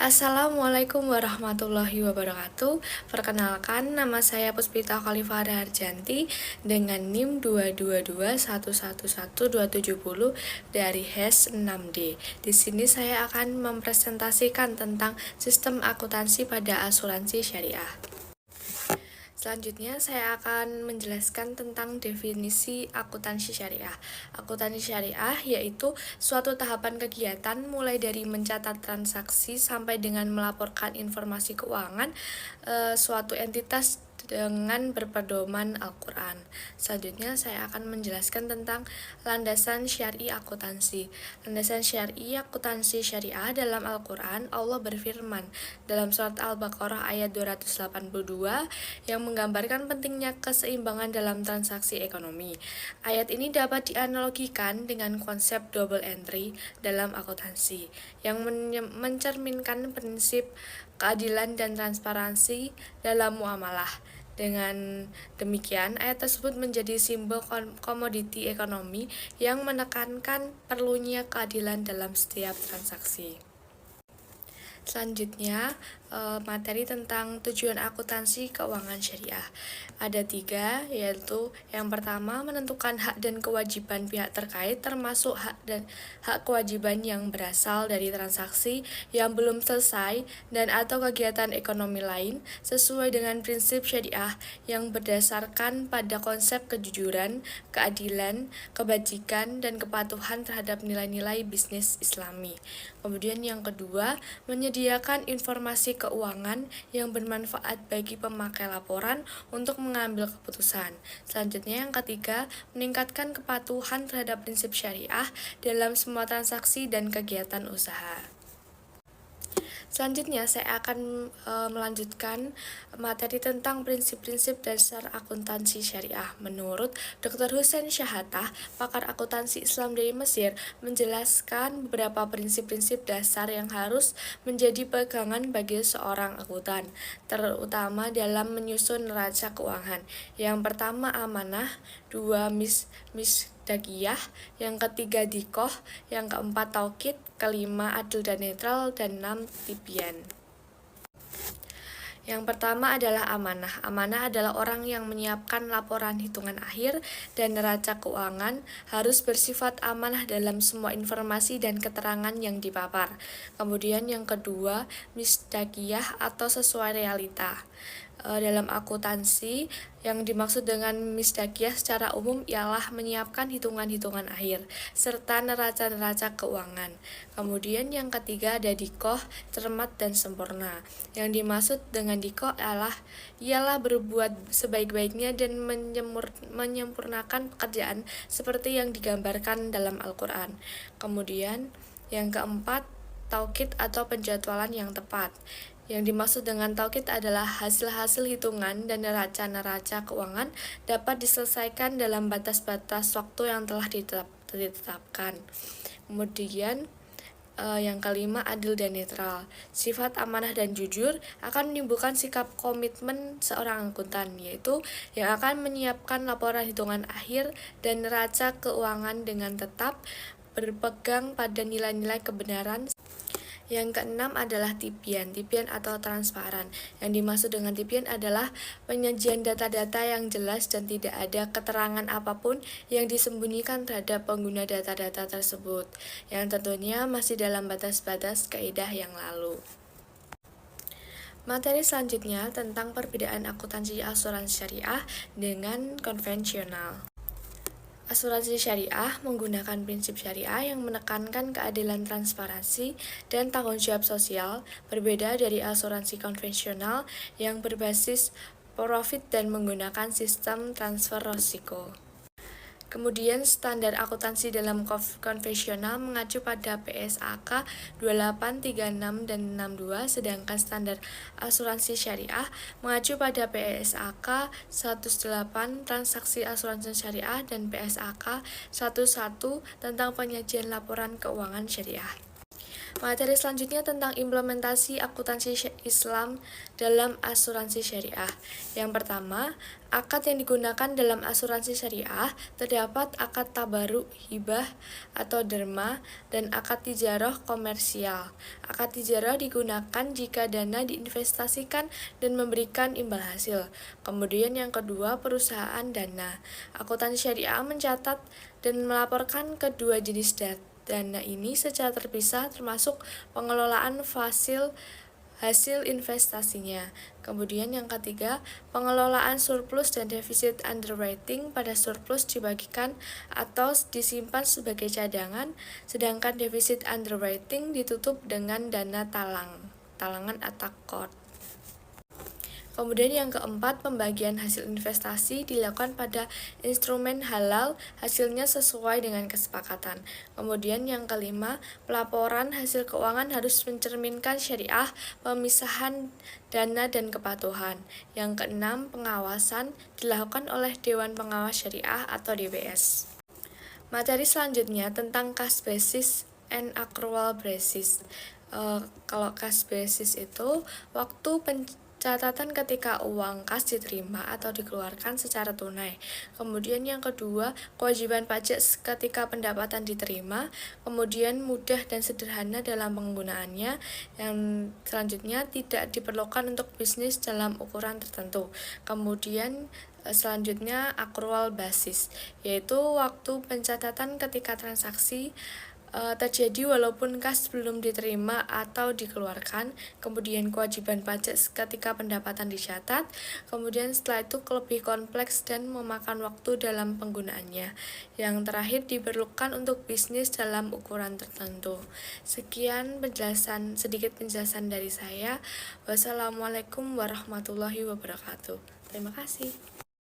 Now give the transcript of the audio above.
Assalamualaikum warahmatullahi wabarakatuh. Perkenalkan, nama saya Puspita Khalifah Harjanti dengan NIM 222111270 dari HES 6D. Di sini saya akan mempresentasikan tentang sistem akuntansi pada asuransi syariah. Selanjutnya saya akan menjelaskan tentang definisi akuntansi syariah. Akuntansi syariah yaitu suatu tahapan kegiatan mulai dari mencatat transaksi sampai dengan melaporkan informasi keuangan suatu entitas dengan berpedoman Al-Quran. Selanjutnya saya akan menjelaskan tentang landasan syar'i akuntansi. Landasan syar'i akuntansi syariah dalam Al-Quran, Allah berfirman dalam surat Al-Baqarah ayat 282 yang menggambarkan pentingnya keseimbangan dalam transaksi ekonomi. Ayat ini dapat dianalogikan dengan konsep double entry dalam akuntansi yang mencerminkan prinsip keadilan dan transparansi dalam muamalah. Dengan demikian, ayat tersebut menjadi simbol komoditi ekonomi yang menekankan perlunya keadilan dalam setiap transaksi. Selanjutnya, materi tentang tujuan akuntansi keuangan syariah. Ada 3, yaitu yang pertama menentukan hak dan kewajiban pihak terkait, termasuk hak kewajiban yang berasal dari transaksi yang belum selesai dan atau kegiatan ekonomi lain sesuai dengan prinsip syariah yang berdasarkan pada konsep kejujuran, keadilan, kebajikan, dan kepatuhan terhadap nilai-nilai bisnis Islami. Kemudian yang kedua, menyediakan informasi keuangan yang bermanfaat bagi pemakai laporan untuk mengambil keputusan. Selanjutnya yang ketiga, meningkatkan kepatuhan terhadap prinsip syariah dalam semua transaksi dan kegiatan usaha. Selanjutnya saya akan melanjutkan materi tentang prinsip-prinsip dasar akuntansi syariah. Menurut Dr. Hussein Syahatah, pakar akuntansi Islam dari Mesir, menjelaskan beberapa prinsip-prinsip dasar yang harus menjadi pegangan bagi seorang akuntan, terutama dalam menyusun neraca keuangan. Yang pertama amanah, 2 misdaqiyah, yang ketiga dikoh, yang keempat taukid, kelima adil dan netral, dan 6 tibian. Yang pertama adalah amanah. Amanah adalah orang yang menyiapkan laporan hitungan akhir dan neraca keuangan harus bersifat amanah dalam semua informasi dan keterangan yang dipapar. Kemudian yang kedua, misdaqiyah atau sesuai realita. Dalam akuntansi, yang dimaksud dengan misdaqiyah secara umum ialah menyiapkan hitungan-hitungan akhir serta neraca-neraca keuangan. Kemudian yang ketiga ada dikoh, cermat dan sempurna. Yang dimaksud dengan dikoh ialah berbuat sebaik-baiknya dan menyempurnakan pekerjaan seperti yang digambarkan dalam Al-Quran. Kemudian yang keempat, taukid atau penjadwalan yang tepat. Yang dimaksud dengan taukid adalah hasil-hasil hitungan dan neraca-neraca keuangan dapat diselesaikan dalam batas-batas waktu yang telah ditetapkan. Kemudian yang kelima, adil dan netral. Sifat amanah dan jujur akan menimbulkan sikap komitmen seorang akuntan, yaitu yang akan menyiapkan laporan hitungan akhir dan neraca keuangan dengan tetap berpegang pada nilai-nilai kebenaran. Yang keenam adalah tibian atau transparan. Yang dimaksud dengan tibian adalah penyajian data-data yang jelas dan tidak ada keterangan apapun yang disembunyikan terhadap pengguna data-data tersebut, yang tentunya masih dalam batas-batas kaidah yang lalu. Materi selanjutnya tentang perbedaan akuntansi asuransi syariah dengan konvensional. Asuransi syariah menggunakan prinsip syariah yang menekankan keadilan, transparansi, dan tanggung jawab sosial, berbeda dari asuransi konvensional yang berbasis profit dan menggunakan sistem transfer risiko. Kemudian standar akuntansi dalam konvensional mengacu pada PSAK 28, 36, dan 62, sedangkan standar asuransi syariah mengacu pada PSAK 18 transaksi asuransi syariah dan PSAK 11 tentang penyajian laporan keuangan syariah. Materi selanjutnya tentang implementasi akuntansi Islam dalam asuransi syariah. Yang pertama, akad yang digunakan dalam asuransi syariah terdapat akad tabaruk, hibah atau derma, dan akad tijarah komersial. Akad tijarah digunakan jika dana diinvestasikan dan memberikan imbal hasil. Kemudian yang kedua, perusahaan dana. Akuntansi syariah mencatat dan melaporkan kedua jenis dana ini secara terpisah termasuk pengelolaan hasil investasinya. Kemudian yang ketiga, pengelolaan surplus dan defisit underwriting. Pada surplus dibagikan atau disimpan sebagai cadangan, sedangkan defisit underwriting ditutup dengan dana talangan atau takor. Kemudian yang keempat, pembagian hasil investasi dilakukan pada instrumen halal, hasilnya sesuai dengan kesepakatan. Kemudian yang kelima, pelaporan hasil keuangan harus mencerminkan syariah, pemisahan dana dan kepatuhan. Yang keenam, pengawasan dilakukan oleh Dewan Pengawas Syariah atau DPS. Materi selanjutnya tentang cash basis and accrual basis. Kalau cash basis itu waktu pencatatan ketika uang kas diterima atau dikeluarkan secara tunai. Kemudian yang kedua, kewajiban pajak ketika pendapatan diterima. Kemudian mudah dan sederhana dalam penggunaannya. Yang selanjutnya tidak diperlukan untuk bisnis dalam ukuran tertentu. Kemudian selanjutnya accrual basis, yaitu waktu pencatatan ketika transaksi terjadi walaupun kas belum diterima atau dikeluarkan. Kemudian kewajiban pajak ketika pendapatan dicatat. Kemudian setelah itu lebih kompleks dan memakan waktu dalam penggunaannya. Yang terakhir, diperlukan untuk bisnis dalam ukuran tertentu. Sekian sedikit penjelasan dari saya. Wassalamualaikum warahmatullahi wabarakatuh. Terima kasih.